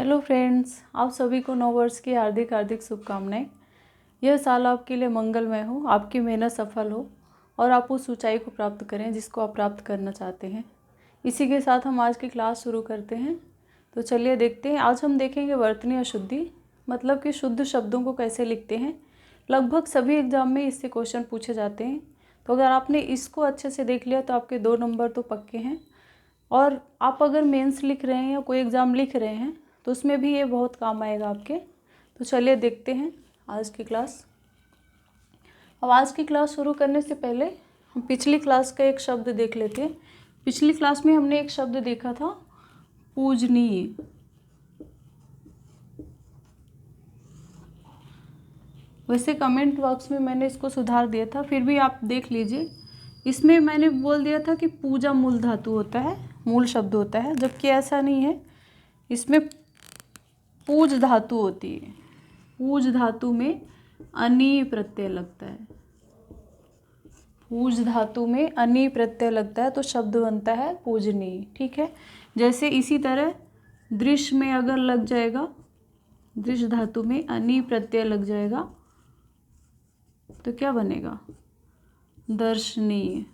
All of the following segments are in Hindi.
हेलो फ्रेंड्स, आप सभी को नव वर्ष की हार्दिक हार्दिक शुभकामनाएं। यह साल आपके लिए मंगलमय हो, आपकी मेहनत सफल हो और आप उस ऊंचाई को प्राप्त करें जिसको आप प्राप्त करना चाहते हैं। इसी के साथ हम आज की क्लास शुरू करते हैं। तो चलिए देखते हैं। आज हम देखेंगे वर्तनी अशुद्धि, मतलब कि शुद्ध शब्दों को कैसे लिखते हैं। लगभग सभी एग्जाम में इससे क्वेश्चन पूछे जाते हैं। तो अगर आपने इसको अच्छे से देख लिया तो आपके 2 नंबर तो पक्के हैं। और आप अगर मेंस लिख रहे हैं या कोई एग्ज़ाम लिख रहे हैं तो उसमें भी ये बहुत काम आएगा आपके। तो चलिए देखते हैं आज की क्लास। अब आज की क्लास शुरू करने से पहले हम पिछली क्लास का एक शब्द देख लेते हैं। पिछली क्लास में हमने एक शब्द देखा था, पूजनीय। वैसे कमेंट बॉक्स में मैंने इसको सुधार दिया था, फिर भी आप देख लीजिए। इसमें मैंने बोल दिया था कि पूजा मूल धातु होता है, मूल शब्द होता है, जबकि ऐसा नहीं है। इसमें पूज धातु होती है। पूज धातु में अनी प्रत्यय लगता है। पूज धातु में अनी प्रत्यय लगता है तो शब्द बनता है पूजनीय। ठीक है, जैसे इसी तरह दृश्य में अगर लग जाएगा, दृश्य धातु में अनी प्रत्यय लग जाएगा तो क्या बनेगा? दर्शनीय।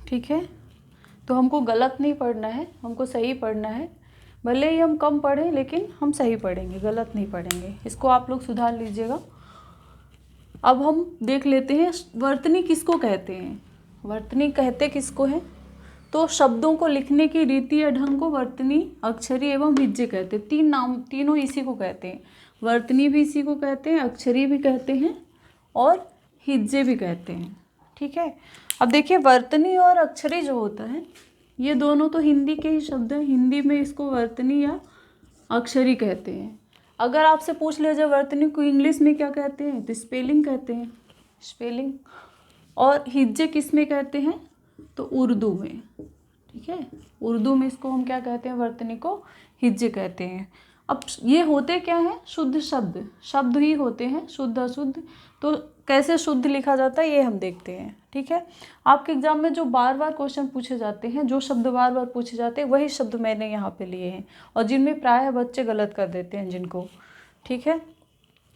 ठीक है, तो हमको गलत नहीं पढ़ना है, हमको सही पढ़ना है। भले ही हम कम पढ़ें लेकिन हम सही पढ़ेंगे, गलत नहीं पढ़ेंगे। इसको आप लोग सुधार लीजिएगा। अब हम देख लेते हैं वर्तनी किसको कहते हैं। वर्तनी कहते किसको हैं? तो शब्दों को लिखने की रीति या ढंग को वर्तनी, अक्षरी एवं हिज्जे कहते हैं। 3 नाम, तीनों इसी को कहते हैं। वर्तनी भी इसी को कहते हैं, अक्षरी भी कहते हैं और हिज्जे भी कहते हैं। ठीक है, अब देखिए वर्तनी और अक्षरी जो होता है ये दोनों तो हिंदी के ही शब्द हैं। हिंदी में इसको वर्तनी या अक्षरी कहते हैं। अगर आपसे पूछ लिया जाए वर्तनी को इंग्लिश में क्या कहते हैं तो स्पेलिंग कहते हैं, स्पेलिंग। और हिज्जे किस में कहते हैं तो उर्दू में। ठीक है, उर्दू में इसको हम क्या कहते हैं? वर्तनी को हिज्जे कहते हैं। अब ये होते क्या हैं? शुद्ध शब्द, शब्द ही होते हैं, शुद्ध अशुद्ध। तो कैसे शुद्ध लिखा जाता है ये हम देखते हैं। ठीक है, आपके एग्जाम में जो बार बार क्वेश्चन पूछे जाते हैं, जो शब्द बार बार पूछे जाते हैं, वही शब्द मैंने यहाँ पे लिए हैं और जिनमें प्रायः बच्चे गलत कर देते हैं जिनको। ठीक है,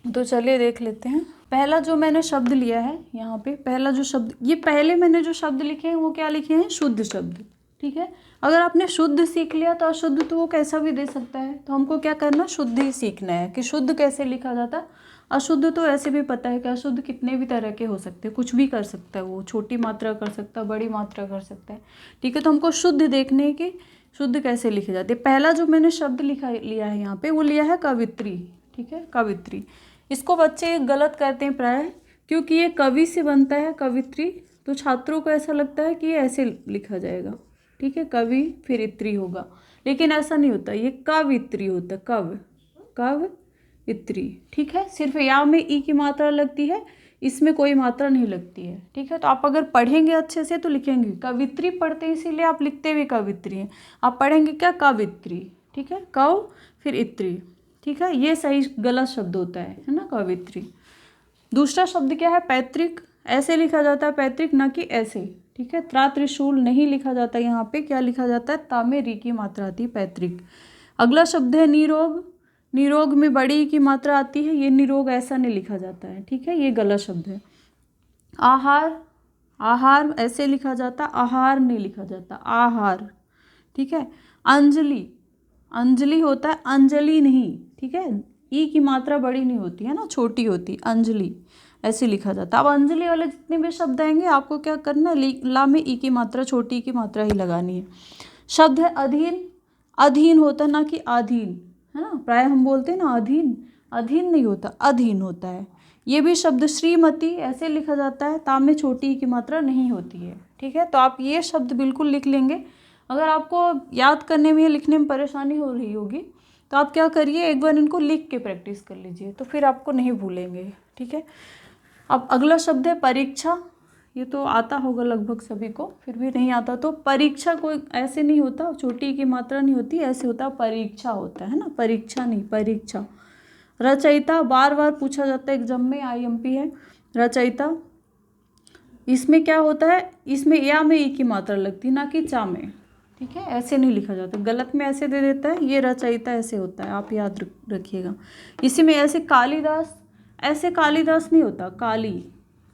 तो चलिए देख लेते हैं। पहला जो मैंने शब्द लिया है यहाँ पे, पहला जो शब्द, ये पहले मैंने जो शब्द लिखे हैं वो क्या लिखे हैं? शुद्ध शब्द। ठीक है, अगर आपने शुद्ध सीख लिया तो अशुद्ध तो वो कैसा भी दे सकता है। तो हमको क्या करना? शुद्ध ही सीखना है कि शुद्ध कैसे लिखा जाता है। अशुद्ध तो ऐसे भी पता है कि अशुद्ध कितने भी तरह के हो सकते हैं, कुछ भी कर सकता है वो, छोटी मात्रा कर सकता है, बड़ी मात्रा कर सकता है। ठीक है, तो हमको शुद्ध देखने की, शुद्ध कैसे लिखे जाते हैं। पहला जो मैंने शब्द लिया है यहाँ पे, वो लिया है कवित्री। ठीक है, कवित्री। इसको बच्चे गलत करते हैं प्रायः, क्योंकि ये कवि से बनता है कवित्री, तो छात्रों को ऐसा लगता है कि ये ऐसे लिखा जाएगा। ठीक है, कवि फिर इत्री होगा, लेकिन ऐसा नहीं होता, ये कवित्री होता है। कवित्री। ठीक है, सिर्फ या में ई की मात्रा लगती है, इसमें कोई मात्रा नहीं लगती है। ठीक है, तो आप अगर पढ़ेंगे अच्छे से तो लिखेंगे। कवित्री पढ़ते हैं इसीलिए आप लिखते हुए कवित्री हैं। आप पढ़ेंगे क्या? कवित्री। ठीक है, कव फिर इत्री। ठीक है, ये सही गलत शब्द होता है ना, कवित्री। दूसरा शब्द क्या है? पैतृक। ऐसे लिखा जाता है पैतृक, ना कि ऐसे। ठीक है, त्रा त्रिशूल नहीं लिखा जाता यहाँ पे, क्या लिखा जाता है? ता में री की मात्रा आती है, पैतृक। अगला शब्द है निरोग। निरोग में बड़ी ई की मात्रा आती है, ये निरोग ऐसा नहीं लिखा जाता है। ठीक है, ये गलत शब्द है। आहार। आहार ऐसे लिखा जाता, आहार नहीं लिखा जाता, आहार। ठीक है, अंजलि। अंजलि होता है, अंजलि नहीं। ठीक है, ई की मात्रा बड़ी नहीं होती है ना, छोटी होती, अंजलि ऐसे लिखा जाता है। अब अंजलि वाले जितने भी शब्द आएंगे आपको क्या करना है? ला में ई की मात्रा, छोटी की मात्रा ही लगानी है। शब्द है अधीन। अधीन होता है, ना कि आधीन, है ना। प्राय हम बोलते हैं ना अधीन, अधीन नहीं होता, अधीन होता है। ये भी शब्द श्रीमती ऐसे लिखा जाता है, ता में छोटी ई की मात्रा नहीं होती है। ठीक है, तो आप ये शब्द बिल्कुल लिख लेंगे। अगर आपको याद करने में, लिखने में परेशानी हो रही होगी तो आप क्या करिए, एक बार इनको लिख के प्रैक्टिस कर लीजिए, तो फिर आपको नहीं भूलेंगे। ठीक है, अब अगला शब्द है परीक्षा। ये तो आता होगा लगभग सभी को, फिर भी नहीं आता तो परीक्षा कोई ऐसे नहीं होता, छोटी की मात्रा नहीं होती, ऐसे होता परीक्षा होता है ना, परीक्षा नहीं, परीक्षा। रचयिता बार बार पूछा जाता है एग्जाम में, IMP है। रचयिता इसमें क्या होता है, इसमें या में ई की मात्रा लगती है, ना कि चा में। ठीक है, ऐसे नहीं लिखा जाता, गलत में ऐसे दे देता है, ये रचयिता ऐसे होता है, आप याद रखिएगा। इसी में ऐसे कालिदास, ऐसे कालिदास नहीं होता, काली,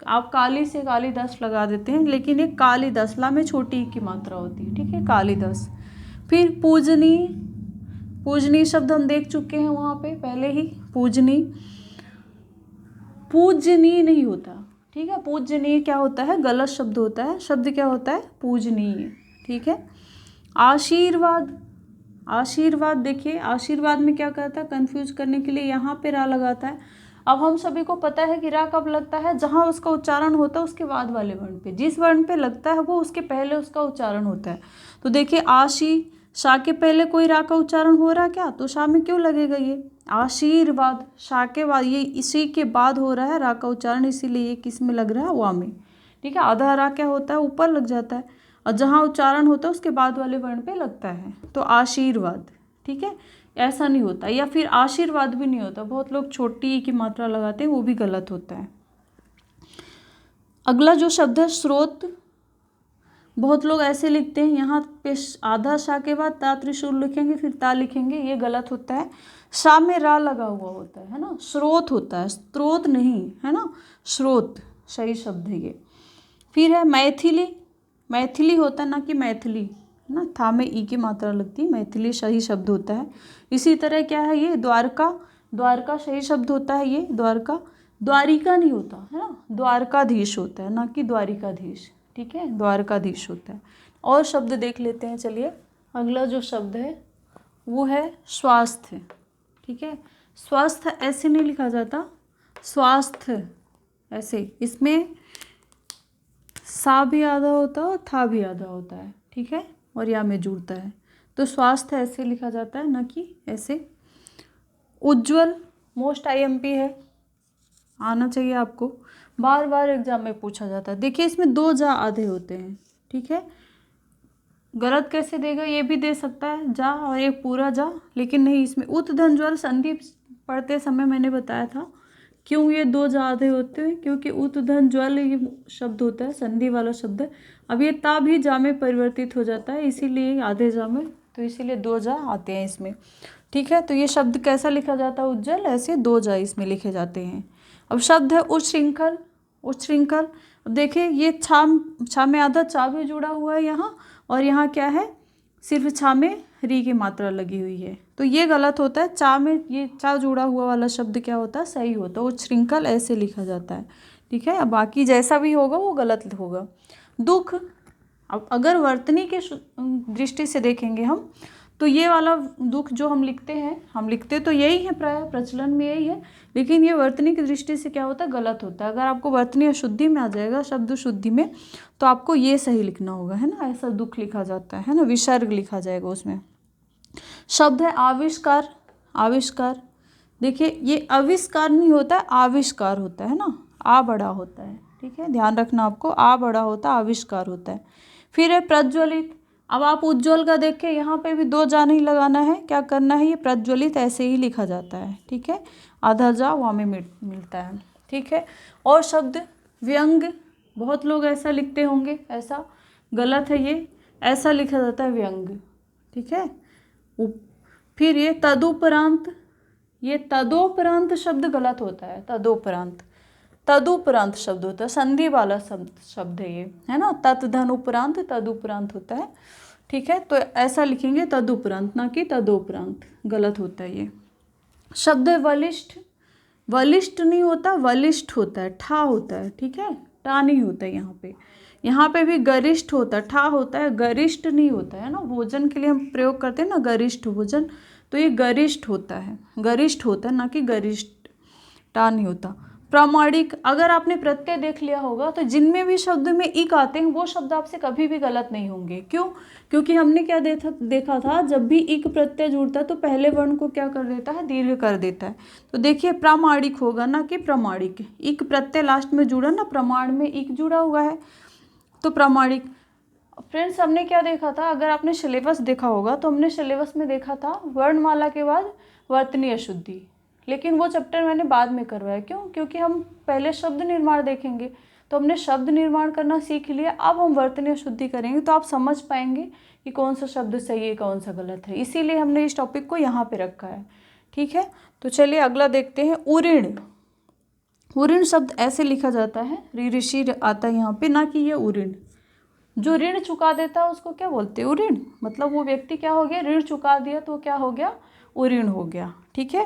आप काली से कालिदास लगा देते हैं, लेकिन ये कालिदास ला में छोटी ई की मात्रा होती है। ठीक है, कालिदास। फिर पूजनी, पूजनी शब्द हम देख चुके हैं वहाँ पे पहले ही, पूजनी, पूजनीय नहीं होता। ठीक है, पूजनीय क्या होता है, गलत शब्द होता है, शब्द क्या होता है, पूजनीय। ठीक है, आशीर्वाद, आशीर्वाद देखिए, आशीर्वाद में क्या करता है, कंफ्यूज करने के लिए यहाँ पे रा लगाता है। अब हम सभी को पता है कि रा कब लगता है, जहाँ उसका उच्चारण होता है उसके बाद वाले वर्ण पे, जिस वर्ण पे लगता है वो उसके पहले उसका उच्चारण होता है। तो देखिए आशी, शा के पहले कोई रा का उच्चारण हो रहा है क्या, तो शा में क्यों लगेगा ये, आशीर्वाद, शा के बाद, ये इसी के बाद हो रहा है रा का उच्चारण, इसीलिए ये किस में लग रहा है, वा में। ठीक है, आधा रा क्या होता है, ऊपर लग जाता है, और जहाँ उच्चारण होता है उसके बाद वाले वर्ण पे लगता है, तो आशीर्वाद। ठीक है, ऐसा नहीं होता, या फिर आशीर्वाद भी नहीं होता, बहुत लोग छोटी ई की मात्रा लगाते हैं, वो भी गलत होता है। अगला जो शब्द है स्रोत, बहुत लोग ऐसे लिखते हैं, यहाँ पे आधा शा के बाद ता त्रिशूल लिखेंगे, फिर ता लिखेंगे, ये गलत होता है। शा में रा लगा हुआ होता है ना, स्रोत होता है, स्रोत नहीं, है ना, स्रोत सही शब्द है ये। फिर है मैथिली, मैथिली होता है, ना कि मैथिली, है ना, था में ई की मात्रा लगती है, मैथिली सही शब्द होता है। इसी तरह क्या है ये, द्वारका, द्वारका सही शब्द होता है ये, द्वारका। द्वारिका नहीं होता, है ना, द्वारकाधीश होता है, ना कि द्वारिकाधीश। ठीक है, द्वारकाधीश होता है। और शब्द देख लेते हैं, चलिए। अगला जो शब्द है वो है स्वास्थ्य। ठीक है, स्वास्थ्य ऐसे नहीं लिखा जाता, स्वास्थ्य ऐसे, इसमें सा भी आधा होता है और था भी आधा होता है। ठीक है, और या में जुड़ता है, तो स्वास्थ्य ऐसे लिखा जाता है, ना कि ऐसे। उज्ज्वल मोस्ट IMP है, आना चाहिए आपको, बार बार एग्जाम में पूछा जाता है। देखिए इसमें दो जा आधे होते हैं। ठीक है, गलत कैसे देगा, ये भी दे सकता है जा और एक पूरा जा, लेकिन नहीं, इसमें उत धन ज्वल संधि पढ़ते समय मैंने बताया था क्यों ये दो जा आधे होते हैं, क्योंकि उत धन ज्वल ये शब्द होता है, संधि वाला शब्द है। अब ये ता भी जा में परिवर्तित हो जाता है, इसीलिए आधे जा में, तो इसीलिए दो जा आते हैं इसमें। ठीक है, तो ये शब्द कैसा लिखा जाता है, उज्जवल, ऐसे दो जा इसमें लिखे जाते हैं। अब शब्द है उच्छृंखल, उच्छृंखल। अब देखिए ये छा में आधा चा भी जुड़ा हुआ है यहाँ, और यहाँ क्या है, सिर्फ छा में री की मात्रा लगी हुई है, तो ये गलत होता है। चा में ये चा जुड़ा हुआ वाला शब्द क्या होता है, सही होता है, उच्छृंखल ऐसे लिखा जाता है। ठीक है, अब बाकी जैसा भी होगा वो गलत होगा। दुख, अब अगर वर्तनी के दृष्टि से देखेंगे हम, तो ये वाला दुख जो हम लिखते हैं, हम लिखते तो यही है, प्राय प्रचलन में यही है, लेकिन ये वर्तनी की दृष्टि से क्या होता है, गलत होता है। अगर आपको वर्तनी अशुद्धि में आ जाएगा, शब्द शुद्धि में, तो आपको ये सही लिखना होगा, है ना, ऐसा दुख लिखा जाता है ना, विसर्ग लिखा जाएगा उसमें। शब्द है आविष्कार, आविष्कार। देखिए ये आविष्कार नहीं होता है, आविष्कार होता है ना, आ बड़ा होता है। ठीक है, ध्यान रखना आपको, आ बड़ा होता है, आविष्कार होता है। फिर है प्रज्वलित। अब आप उज्ज्वल का देखें, यहाँ पे भी दो जा नहीं लगाना है, क्या करना है, ये प्रज्वलित ऐसे ही लिखा जाता है। ठीक है, आधा जा वहाँ में मिलता है। ठीक है, और शब्द व्यंग, बहुत लोग ऐसा लिखते होंगे, ऐसा गलत है, ये ऐसा लिखा जाता है व्यंग। ठीक है, फिर ये तदुपरांत, ये तदोपरांत शब्द गलत होता है, तदोपरांत, तदुपरांत शब्द होता है, संधि वाला शब्द है ये, है ना, तत् धन उपरांत तदुपरांत होता है। ठीक है, तो ऐसा लिखेंगे तदुपरांत, ना कि तदोपरांत, गलत होता है ये। शब्द है वलिष्ठ, वलिष्ठ नहीं होता, वलिष्ठ होता है, ठा होता है। ठीक है, टा नहीं होता है यहाँ पे भी गरिष्ठ होता है, ठा होता है, गरिष्ठ नहीं होता है ना, भोजन के लिए हम प्रयोग करते हैं ना, गरिष्ठ भोजन, तो ये गरिष्ठ होता है, गरिष्ठ होता है, ना कि गरिष्ठ, टा नहीं होता। प्रामाणिक, अगर आपने प्रत्यय देख लिया होगा तो जिनमें भी शब्द में इक आते हैं वो शब्द आपसे कभी भी गलत नहीं होंगे। क्यों, क्योंकि हमने क्या देखा था, जब भी इक प्रत्यय जुड़ता है तो पहले वर्ण को क्या कर देता है, दीर्घ कर देता है। तो देखिए प्रामाणिक होगा, ना कि प्रमाणिक, इक प्रत्यय लास्ट में जुड़ा ना, प्रमाण में इक जुड़ा हुआ है, तो प्रामाणिक। फ्रेंड्स हमने क्या देखा था, अगर आपने सिलेबस देखा होगा तो हमने सिलेबस में देखा था वर्णमाला के बाद वर्तनी अशुद्धि, लेकिन वो चैप्टर मैंने बाद में करवाया। क्यों, क्योंकि हम पहले शब्द निर्माण देखेंगे, तो हमने शब्द निर्माण करना सीख लिया। अब हम वर्तनी शुद्धि करेंगे तो आप समझ पाएंगे कि कौन सा शब्द सही है कौन सा गलत है, इसीलिए हमने इस टॉपिक को यहाँ पे रखा है। ठीक है, तो चलिए अगला देखते हैं। उऋण। उऋण शब्द ऐसे लिखा जाता है, ऋषि आता है यहाँ पे, ना कि ये उऋण। जो ऋण चुका देता है उसको क्या बोलते हैं? उऋण। मतलब वो व्यक्ति क्या हो गया, ऋण चुका दिया तो क्या हो गया, उऋण हो गया। ठीक है।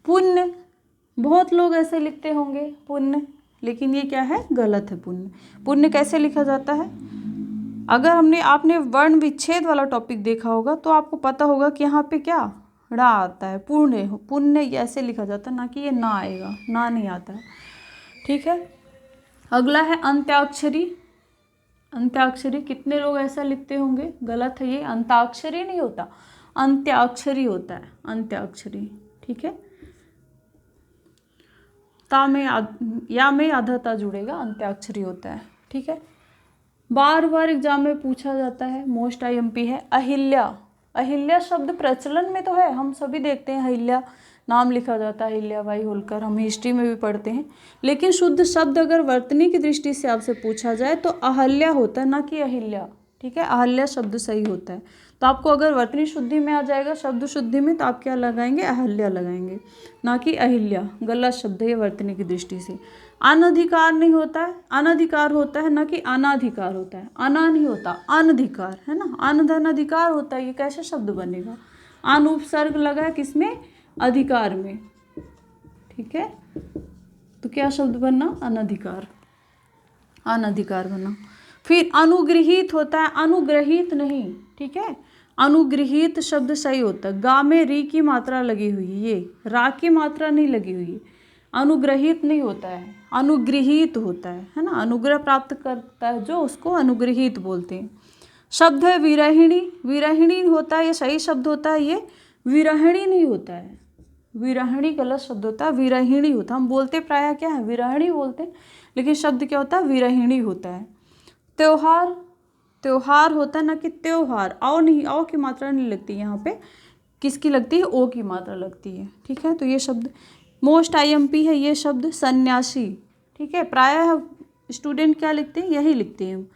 पुण्य, बहुत लोग ऐसे लिखते होंगे पुण्य, लेकिन ये क्या है, गलत है। पुण्य, पुण्य कैसे लिखा जाता है? अगर आपने वर्ण विच्छेद वाला टॉपिक देखा होगा तो आपको पता होगा कि यहाँ पे क्या ड़ा आता है, पुण्य। पुण्य ऐसे लिखा जाता है, ना कि ये ना आएगा, ना नहीं आता है। ठीक है। अगला है अंत्याक्षरी। अंत्याक्षरी, कितने लोग ऐसा लिखते होंगे? गलत है, ये अंताक्षरी नहीं होता, अंत्याक्षरी होता है, अंत्याक्षरी। ठीक है, ता में या में आधा ता जुड़ेगा, अंत्याक्षरी होता है। ठीक है। बार बार एग्जाम में पूछा जाता है, मोस्ट IMP है अहिल्या। अहिल्या शब्द प्रचलन में तो है, हम सभी देखते हैं अहिल्या नाम लिखा जाता है, अहिल्याबाई होलकर, हम हिस्ट्री में भी पढ़ते हैं। लेकिन शुद्ध शब्द अगर वर्तनी की दृष्टि से आपसे पूछा जाए तो अहल्या होता है, ना कि अहिल्या। ठीक है, अहल्या शब्द सही होता है। तो आपको अगर वर्तनी शुद्धि में आ जाएगा, शब्द शुद्धि में, तो आप क्या लगाएंगे, अहल्या लगाएंगे, ना कि अहिल्या। गलत शब्द है वर्तनी की दृष्टि से। अनधिकार नहीं होता है, अनधिकार होता है, ना कि अनाधिकार होता है। अना नहीं होता, अनधिकार है ना, अनधन अधिकार होता है। ये कैसे शब्द बनेगा? अन उपसर्ग लगा है किसमें, अधिकार में। ठीक है, तो क्या शब्द बनना, अनधिकार, अनधिकार बना। फिर अनुगृहीत होता है, अनुग्रहित नहीं। ठीक है, अनुगृहीत शब्द सही होता है। गा में री की मात्रा लगी हुई है, ये रा की मात्रा नहीं लगी हुई है। अनुग्रहित नहीं होता है, अनुगृहीत होता है ना। अनुग्रह प्राप्त करता है जो, उसको अनुगृहीत बोलते हैं। शब्द है विरहिणी। विरहिणी होता है, ये सही शब्द होता है, ये विरहिणी नहीं होता है। विरहिणी गलत शब्द होता है, विरहिणी होता है। हम बोलते प्रायः क्या है, विरहिणी बोलते हैं, लेकिन शब्द क्या होता है, विरहिणी होता है। त्योहार, त्योहार होता है, ना कि त्योहार। आओ नहीं, आओ की मात्रा नहीं लगती यहाँ पे, किसकी लगती है, ओ की मात्रा लगती है। ठीक है, तो ये शब्द मोस्ट IMP है, ये शब्द सन्यासी। ठीक है, प्रायः स्टूडेंट क्या लिखते हैं, यही लिखते हैं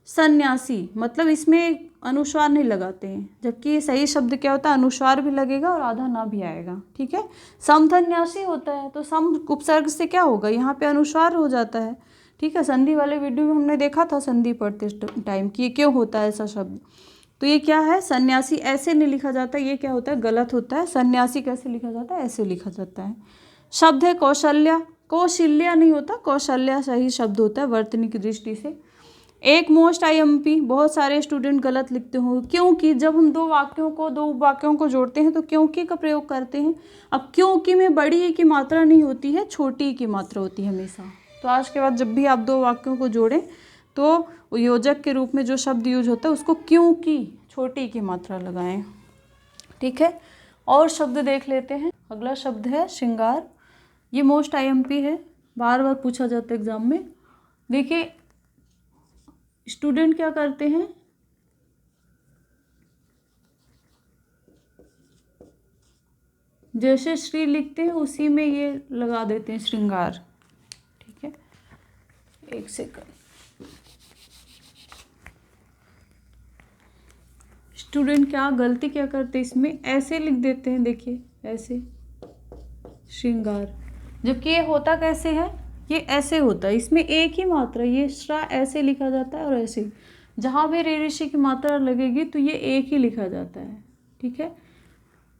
सन्यासी, मतलब इसमें अनुस्वार नहीं लगाते हैं, जबकि ये सही शब्द क्या होता है, अनुस्वार भी लगेगा और आधा ना भी आएगा। ठीक है, समधन्यासी होता है, तो सम उपसर्ग से क्या होगा, यहाँ पे अनुस्वार हो जाता है। ठीक है, संधि वाले वीडियो में हमने देखा था संधि पढ़ते टाइम कि ये क्यों होता है ऐसा शब्द। तो ये क्या है, सन्यासी ऐसे नहीं लिखा जाता, ये क्या होता है, गलत होता है। सन्यासी कैसे लिखा जाता है, ऐसे लिखा जाता है। शब्द है कौशल्या। कौशल्या नहीं होता, कौशल्या सही शब्द होता है वर्तनी की दृष्टि से। एक मोस्ट IMP, बहुत सारे स्टूडेंट गलत लिखते हो, क्योंकि जब हम दो वाक्यों को जोड़ते हैं तो क्योंकि का प्रयोग करते हैं। अब क्योंकि में बड़ी ई की मात्रा नहीं होती है, छोटी ई की मात्रा होती है हमेशा। तो आज के बाद जब भी आप दो वाक्यों को जोड़ें तो योजक के रूप में जो शब्द यूज होता है उसको क्योंकि छोटी ई की मात्रा लगाएं। ठीक है, और शब्द देख लेते हैं। अगला शब्द है श्रृंगार। ये मोस्ट IMP है, बार बार पूछा जाता है एग्जाम में। देखिए स्टूडेंट क्या करते हैं, जैसे श्री लिखते हैं उसी में ये लगा देते हैं श्रृंगार। ठीक है, एक सेकंड। स्टूडेंट क्या गलती क्या करते हैं, इसमें ऐसे लिख देते हैं, देखिए ऐसे श्रृंगार, जबकि ये होता कैसे है, ये ऐसे होता है, इसमें एक ही मात्रा, ये श्रा ऐसे लिखा जाता है और ऐसे, जहाँ भी ऋषि की मात्रा लगेगी तो ये एक ही लिखा जाता है। ठीक है,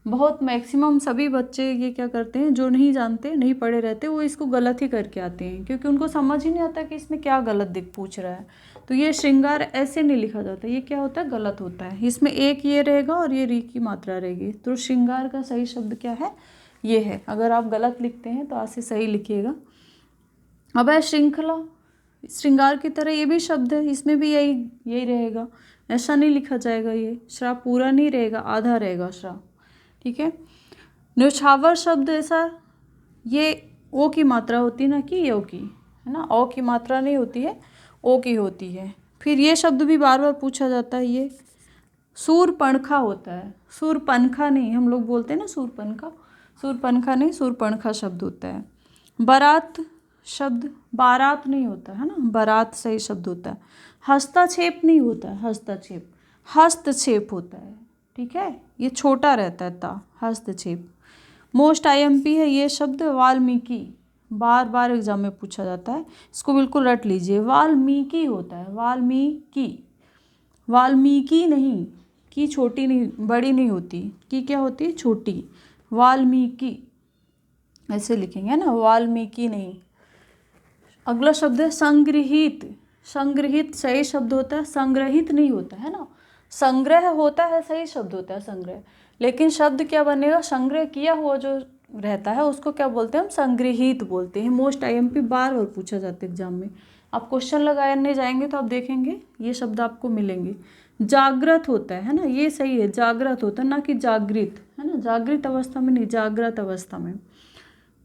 बहुत मैक्सिमम सभी बच्चे ये क्या करते हैं, जो नहीं जानते, नहीं पढ़े रहते, वो इसको गलत ही करके आते हैं, क्योंकि उनको समझ ही नहीं आता कि इसमें क्या गलत दिख पूछ रहा है। तो ये श्रृंगार ऐसे नहीं लिखा जाता, ये क्या होता है, गलत होता है। इसमें एक ये रहेगा और ये री की मात्रा रहेगी। तो श्रृंगार का सही शब्द क्या है, ये है। अगर आप गलत लिखते हैं तो आज से सही लिखिएगा। अब है श्रृंखला। श्रृंगार की तरह ये भी शब्द है, इसमें भी यही रहेगा, ऐसा नहीं लिखा जाएगा, ये श्रा पूरा नहीं रहेगा, आधा रहेगा श्रा। ठीक है, न्यौछावर शब्द ऐसा, ये ओ की मात्रा होती है, ना कि यो की, है ना, ओ की मात्रा नहीं होती है, ओ की होती है। फिर ये शब्द भी बार बार पूछा जाता है, ये सूरपणखा होता है, सूरपनखा नहीं, हम लोग बोलते हैं ना सूरपनखा, सूरपनखा नहीं, सूरपणखा शब्द होता है। बारात शब्द बारात नहीं होता है ना, बारात सही शब्द होता है। हस्तक्षेप नहीं होता है, हस्तक्षेप हस्तक्षेप होता है, ठीक है, ये छोटा रहता है ता, हस्तक्षेप। मोस्ट IMP है ये शब्द वाल्मीकि, बार बार एग्जाम में पूछा जाता है, इसको बिल्कुल रट लीजिए। वाल्मीकि होता है, वाल्मीकि, वाल्मीकि नहीं, की छोटी नहीं, बड़ी नहीं होती, की क्या होती है, छोटी, वाल्मीकि ऐसे लिखेंगे ना, वाल्मीकि नहीं। अगला शब्द है संग्रहित, संग्रहित सही शब्द होता है, संग्रहित नहीं होता है ना, संग्रह होता है सही शब्द होता है संग्रह, लेकिन शब्द क्या बनेगा, संग्रह किया हुआ जो रहता है उसको क्या बोलते हैं हम, संग्रहित बोलते हैं। मोस्ट IMP बार बार पूछा जाता है एग्जाम में, आप क्वेश्चन लगाने जाएंगे तो आप देखेंगे ये शब्द आपको मिलेंगे। जागृत होता है ना, ये सही है, जागृत होता है ना कि जागृत, है ना, जागृत अवस्था में नहीं, जागृत अवस्था में।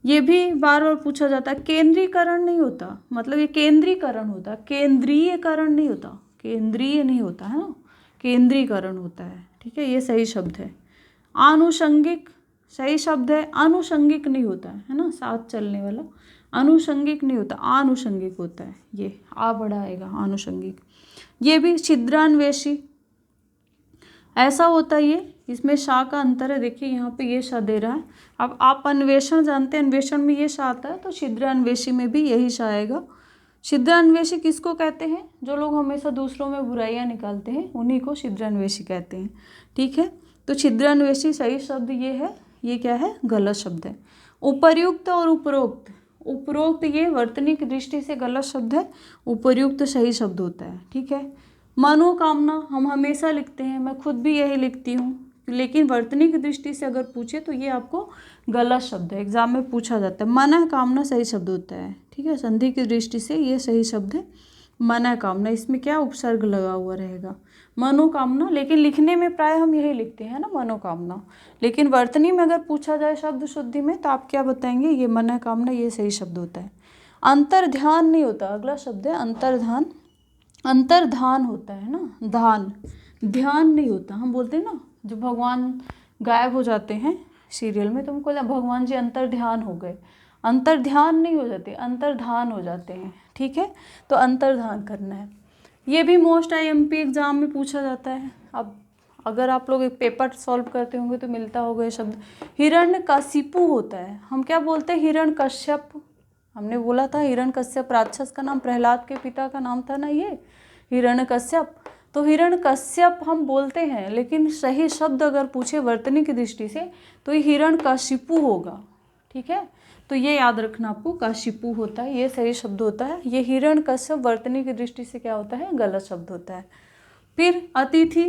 ये भी बार बार पूछा जाता है। केंद्रीकरण नहीं होता, मतलब ये केंद्रीकरण होता है, केंद्रीयकरण नहीं होता, केंद्रीय नहीं होता है ना, केंद्रीकरण होता है, ठीक है, ये सही शब्द है। आनुषंगिक सही शब्द है, आनुषंगिक नहीं होता है ना, साथ चलने वाला, आनुषंगिक नहीं होता, आनुषंगिक होता है, ये आ बड़ा आएगा, आनुषंगिक। ये भी छिद्रान्वेषी ऐसा होता है, ये इसमें शा का अंतर है, देखिए यहाँ पे ये शा दे रहा है। अब आप अन्वेषण जानते हैं, अन्वेषण में ये शा आता है, तो छिद्रान्वेषी में भी यही शा आएगा। छिद्रान्वेषी किसको कहते हैं, जो लोग हमेशा दूसरों में बुराइयां निकालते हैं उन्हीं को छिद्रान्वेषी कहते हैं, ठीक है। तो छिद्रान्वेषी सही शब्द ये है, ये क्या है, गलत शब्द है। उपर्युक्त और उपरोक्त, उपरोक्त ये वर्तनी की दृष्टि से गलत शब्द है, उपर्युक्त सही शब्द होता है, ठीक है। मनोकामना हम हमेशा लिखते हैं, मैं खुद भी यही लिखती हूँ, लेकिन वर्तनी की दृष्टि से अगर पूछे तो ये आपको गलत शब्द है, एग्जाम में पूछा जाता है। मनोकामना सही शब्द होता है, ठीक है, संधि की दृष्टि से ये सही शब्द है, मनोकामना, इसमें क्या उपसर्ग लगा हुआ रहेगा, मनोकामना, लेकिन लिखने में प्राय हम यही लिखते हैं ना, मनोकामना, लेकिन वर्तनी में अगर पूछा जाए शब्द शुद्धि में तो आप क्या बताएंगे, ये मनोकामना, ये सही शब्द होता है। अंतर्ध्यान नहीं होता, अगला शब्द है अंतर्धान, अंतर्धान होता है ना, धान, ध्यान नहीं होता, हम बोलते हैं ना जो भगवान गायब हो जाते हैं सीरियल में, तो हमको भगवान जी अंतर्ध्यान हो गए, अंतर्ध्यान नहीं हो जाते, अंतर्धान हो जाते हैं, ठीक है, तो अंतर्धान करना है। ये भी मोस्ट IMP एग्जाम में पूछा जाता है। अब अगर आप लोग एक पेपर सॉल्व करते होंगे तो मिलता होगा ये शब्द। हिरण्यकशिपु होता है, हम क्या बोलते हैं, हिरण्यकश्यप, हमने बोला था हिरण्यकश्यप राक्षस का नाम, प्रहलाद के पिता का नाम था ना ये हिरण्यकश्यप, तो हिरण्यकश्यप हम बोलते हैं, लेकिन सही शब्द अगर पूछे वर्तनी की दृष्टि से तो ये हिरण्यकशिपु होगा, ठीक है, तो ये याद रखना आपको, काशिपु होता है, ये सही शब्द होता है। ये हिरण्यकश्यप वर्तनी की दृष्टि से क्या होता है, गलत शब्द होता है। फिर अतिथि,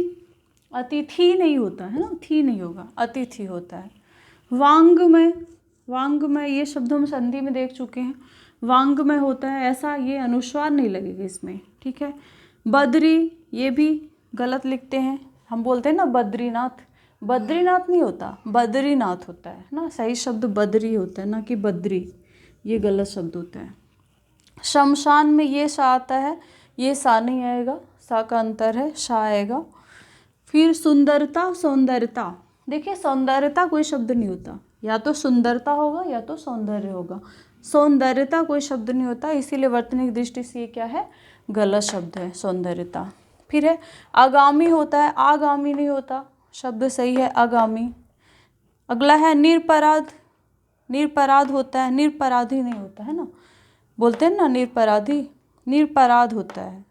अतिथि नहीं होता है ना, थी नहीं होगा, अतिथि होता है। वांग्मय, वांग्मय ये शब्द हम संधि में देख चुके हैं, वांग्मय होता है, ऐसा ये अनुस्वार नहीं लगेगा इसमें, ठीक है। बद्री ये भी गलत लिखते हैं, हम बोलते हैं ना बद्रीनाथ, बद्रीनाथ नहीं होता, बद्रीनाथ होता है ना, सही शब्द बद्री होता है ना कि बद्री, ये गलत शब्द होता है। शमशान में ये सा आता है, ये सा नहीं आएगा, सा का अंतर है, शा आएगा। फिर सुंदरता, सौंदर्यता, देखिए सौंदर्यता कोई शब्द नहीं होता, या तो सुंदरता होगा या तो सौंदर्य होगा, सौंदर्यता कोई शब्द नहीं होता, इसीलिए वर्तनी की दृष्टि से ये क्या है, गलत शब्द है, सौंदर्यता। फिर है आगामी होता है, आगामी नहीं होता, शब्द सही है आगामी। अगला है निरपराध, निरपराध होता है, निरपराधी नहीं होता है ना, बोलते हैं ना निरपराधी, निरपराध होता है।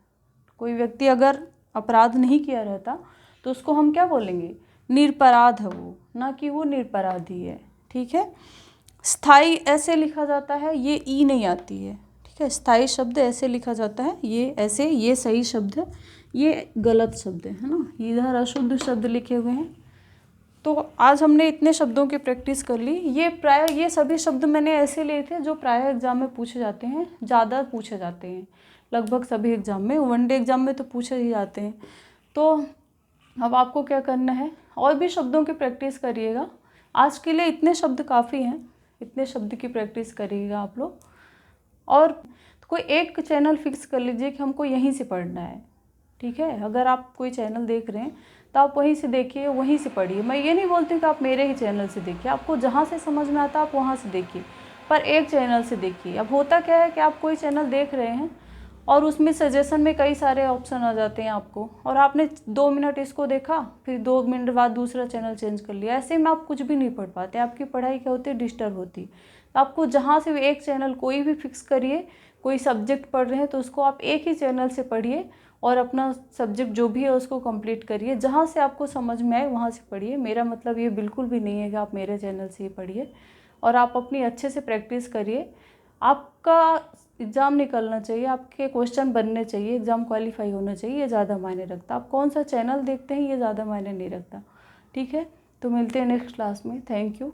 कोई व्यक्ति अगर अपराध नहीं किया रहता तो उसको हम क्या बोलेंगे, निरपराध है वो, ना कि वो निरपराधी है, ठीक है। स्थाई ऐसे लिखा जाता है, ये ई नहीं आती है, ठीक है, स्थाई शब्द ऐसे लिखा जाता है, ये ऐसे, ये सही शब्द है, ये गलत शब्द है ना, इधर अशुद्ध शब्द लिखे हुए हैं। तो आज हमने इतने शब्दों की प्रैक्टिस कर ली। ये प्राय ये सभी शब्द मैंने ऐसे लिए थे जो प्राय एग्जाम में पूछे जाते हैं, ज़्यादा पूछे जाते हैं, लगभग सभी एग्जाम में, वनडे एग्जाम में तो पूछे ही जाते हैं। तो अब आपको क्या करना है, और भी शब्दों की प्रैक्टिस करिएगा। आज के लिए इतने शब्द काफ़ी हैं, इतने शब्द की प्रैक्टिस करिएगा आप लोग। और कोई एक चैनल फिक्स कर लीजिए कि हमको यहीं से पढ़ना है, ठीक है। अगर आप कोई चैनल देख रहे हैं तो आप वहीं से देखिए, वहीं से पढ़िए। मैं ये नहीं बोलती कि आप मेरे ही चैनल से देखिए, आपको जहाँ से समझ में आता है आप वहाँ से देखिए। पर एक चैनल से देखिए। अब होता क्या है कि आप कोई चैनल देख रहे हैं और उसमें सजेशन में कई सारे ऑप्शन आ जाते हैं आपको, और आपने 2 मिनट इसको देखा, फिर 2 मिनट बाद दूसरा चैनल चेंज कर लिया। ऐसे में आप कुछ भी नहीं पढ़ पाते, आपकी पढ़ाई क्या होती है, डिस्टर्ब होती। तो आपको जहाँ से भी एक चैनल कोई भी फिक्स करिए, कोई सब्जेक्ट पढ़ रहे हैं तो उसको आप एक ही चैनल से पढ़िए और अपना सब्जेक्ट जो भी है उसको कंप्लीट करिए। जहाँ से आपको समझ में आए वहाँ से पढ़िए। मेरा मतलब ये बिल्कुल भी नहीं है कि आप मेरे चैनल से ही पढ़िए, और आप अपनी अच्छे से प्रैक्टिस करिए। आपका एग्ज़ाम निकलना चाहिए, आपके क्वेश्चन बनने चाहिए, एग्ज़ाम क्वालिफाई होना चाहिए, ये ज़्यादा मायने रखता। आप कौन सा चैनल देखते हैं ये ज़्यादा मायने नहीं रखता। ठीक है, तो मिलते हैं नेक्स्ट क्लास में। Thank you.